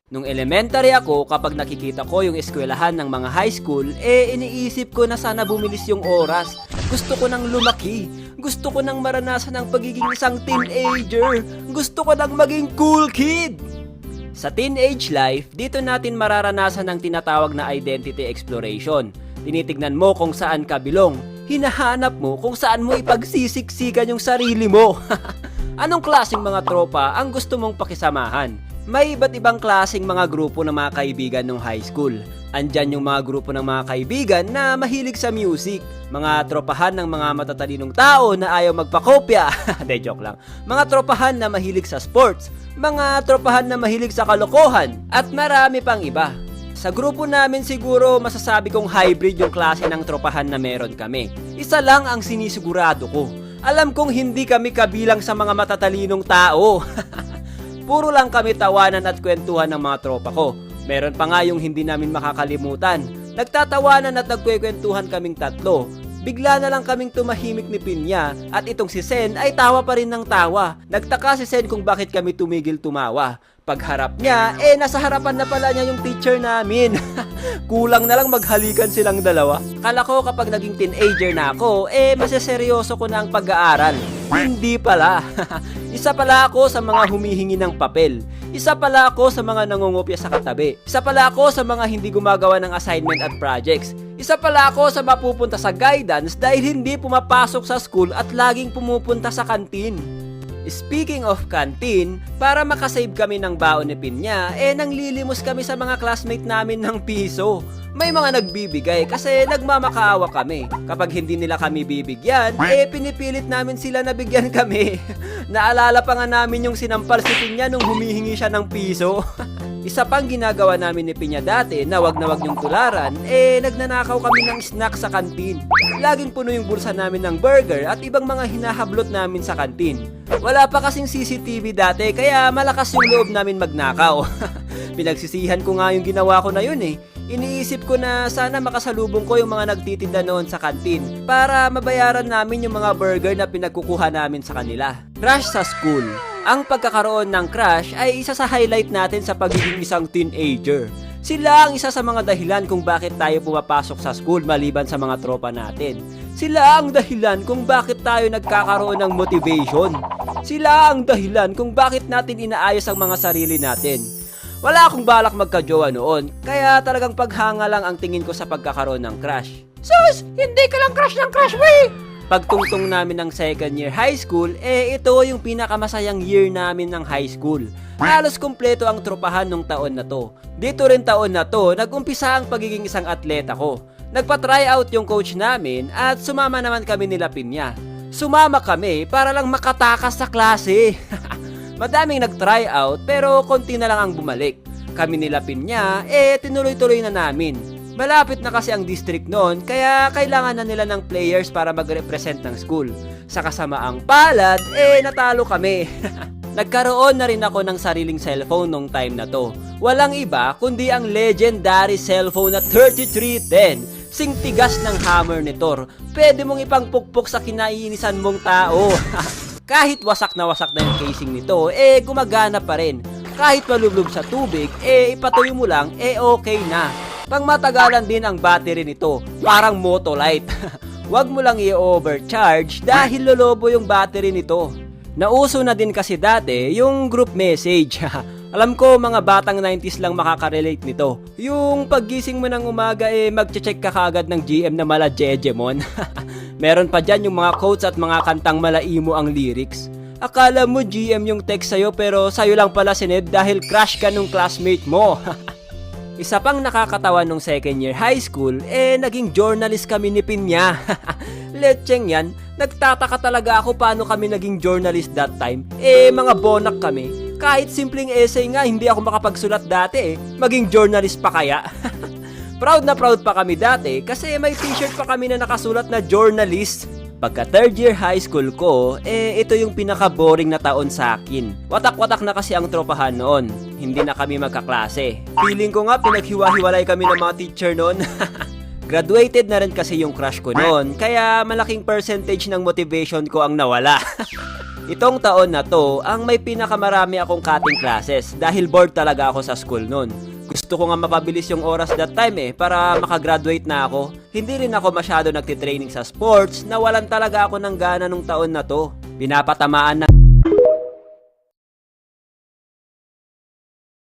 Nung elementary ako, kapag nakikita ko yung eskwelahan ng mga high school, iniisip ko na sana bumilis yung oras. Gusto ko nang lumaki. Gusto ko nang maranasan ang pagiging isang teenager. Gusto ko nang maging cool kid. Sa teenage life, dito natin mararanasan ang tinatawag na identity exploration. Tinitignan mo kung saan ka bilong. Hinahanap mo kung saan mo ipagsisiksikan yung sarili mo. Anong klaseng mga tropa ang gusto mong pakisamahan? May iba't ibang klaseng mga grupo ng mga kaibigan nung high school. Andyan yung mga grupo ng mga kaibigan na mahilig sa music, mga tropahan ng mga matatalinong tao na ayaw magpakopya. De, joke lang. Mga tropahan na mahilig sa sports, mga tropahan na mahilig sa kalokohan, at marami pang iba. Sa grupo namin siguro masasabi kong hybrid yung klase ng tropahan na meron kami. Isa lang ang sinisigurado ko. Alam kong hindi kami kabilang sa mga matatalinong tao. Puro lang kami tawanan at kwentuhan ng mga tropa ko. Meron pa nga yung hindi namin makakalimutan. Nagtatawanan at nagkwekwentuhan kaming tatlo. Bigla na lang kaming tumahimik ni Pinya at itong si Sen ay tawa pa rin ng tawa. Nagtaka si Sen kung bakit kami tumigil tumawa. Pagharap niya, nasa harapan na pala niya yung teacher namin. Kulang na lang maghalikan silang dalawa. Kala ko kapag naging teenager na ako, maseseryoso ko na ang pag-aaral. Hindi pala. Isa pala ako sa mga humihingi ng papel. Isa pala ako sa mga nangungopya sa katabi. Isa pala ako sa mga hindi gumagawa ng assignment at projects. Isa pala ako sa mapupunta sa guidance dahil hindi pumapasok sa school at laging pumupunta sa kantin. Speaking of canteen, para makasave kami ng baon ni Pinya, nanglilimos kami sa mga classmate namin ng piso. May mga nagbibigay kasi nagmamakaawa kami. Kapag hindi nila kami bibigyan, pinipilit namin sila na bigyan kami. Naalala pa nga namin yung sinampal si Pinya nung humihingi siya ng piso. Isa pang ginagawa namin ni Pinya dati na wag niyong tularan, nagnanakaw kami ng snack sa kantin. Laging puno yung bulsa namin ng burger at ibang mga hinahablot namin sa kantin. Wala pa kasing CCTV dati kaya malakas yung loob namin magnakaw. Pinagsisihan ko nga yung ginawa ko na yun Iniisip ko na sana makasalubong ko yung mga nagtitinda noon sa kantin para mabayaran namin yung mga burger na pinagkukuha namin sa kanila. Crush sa school. Ang pagkakaroon ng crush ay isa sa highlight natin sa pagiging isang teenager. Sila ang isa sa mga dahilan kung bakit tayo pumapasok sa school maliban sa mga tropa natin. Sila ang dahilan kung bakit tayo nagkakaroon ng motivation. Sila ang dahilan kung bakit natin inaayos ang mga sarili natin. Wala akong balak magka-jowa noon, kaya talagang paghanga lang ang tingin ko sa pagkakaroon ng crush. Sus! Hindi ka lang crush ng crush, wey! Pagtungtong namin ng second year high school, ito yung pinakamasayang year namin ng high school. Halos kumpleto ang tropahan nung taon na to. Dito rin taon na to, nag-umpisa ang pagiging isang atleta ko. Nagpa-try out yung coach namin at sumama naman kami nila Pinya. Sumama kami para lang makatakas sa klase. Madaming nag-try out pero konti na lang ang bumalik. Kami nila Pinya, tinuloy-tuloy na namin. Malapit na kasi ang district noon kaya kailangan na nila ng players para mag-represent ng school. Sa kasamaang palad, natalo kami. Nagkaroon na rin ako ng sariling cellphone nung time na to. Walang iba kundi ang legendary cellphone na 3310. Sing tigas ng hammer ni Thor. Pwede mong ipangpukpok sa kinaiinisan mong tao. Kahit wasak na yung casing nito, gumagana pa rin. Kahit malublob sa tubig, ipatuloy mo lang, okay na. Pangmatagalan din ang battery nito, parang Motolite. Huwag mo lang i-overcharge dahil lolobo yung battery nito. Nauso na din kasi dati yung group message. Alam ko mga batang 90s lang makaka-relate nito. Yung paggising mo ng umaga magche-check ka kaagad ng GM na mala Jejemon. Meron pa dyan yung mga quotes at mga kantang malaimo ang lyrics. Akala mo GM yung text sa'yo pero sa'yo lang pala sined dahil crush ka nung classmate mo. Isa pang nakakatawa nung second year high school, naging journalist kami ni Pinya. Lecheng yan, nagtataka talaga ako paano kami naging journalist that time. Mga bonak kami. Kahit simpleng essay nga, hindi ako makapagsulat dati Maging journalist pa kaya? Proud na proud pa kami dati kasi may t-shirt pa kami na nakasulat na journalist. Pagka third year high school ko, ito yung pinaka-boring na taon sa akin. Watak-watak na kasi ang tropahan noon. Hindi na kami magkaklase. Feeling ko nga pinaghiwa-hiwalay kami ng mga teacher noon. Graduated na rin kasi yung crush ko noon, kaya malaking percentage ng motivation ko ang nawala. Itong taon na to, ang may pinakamarami akong cutting classes dahil bored talaga ako sa school nun. Gusto ko nga mapabilis yung oras that time para makagraduate na ako. Hindi rin ako masyado nagtitraining sa sports, nawalan talaga ako ng gana nung taon na to. Pinapatamaan na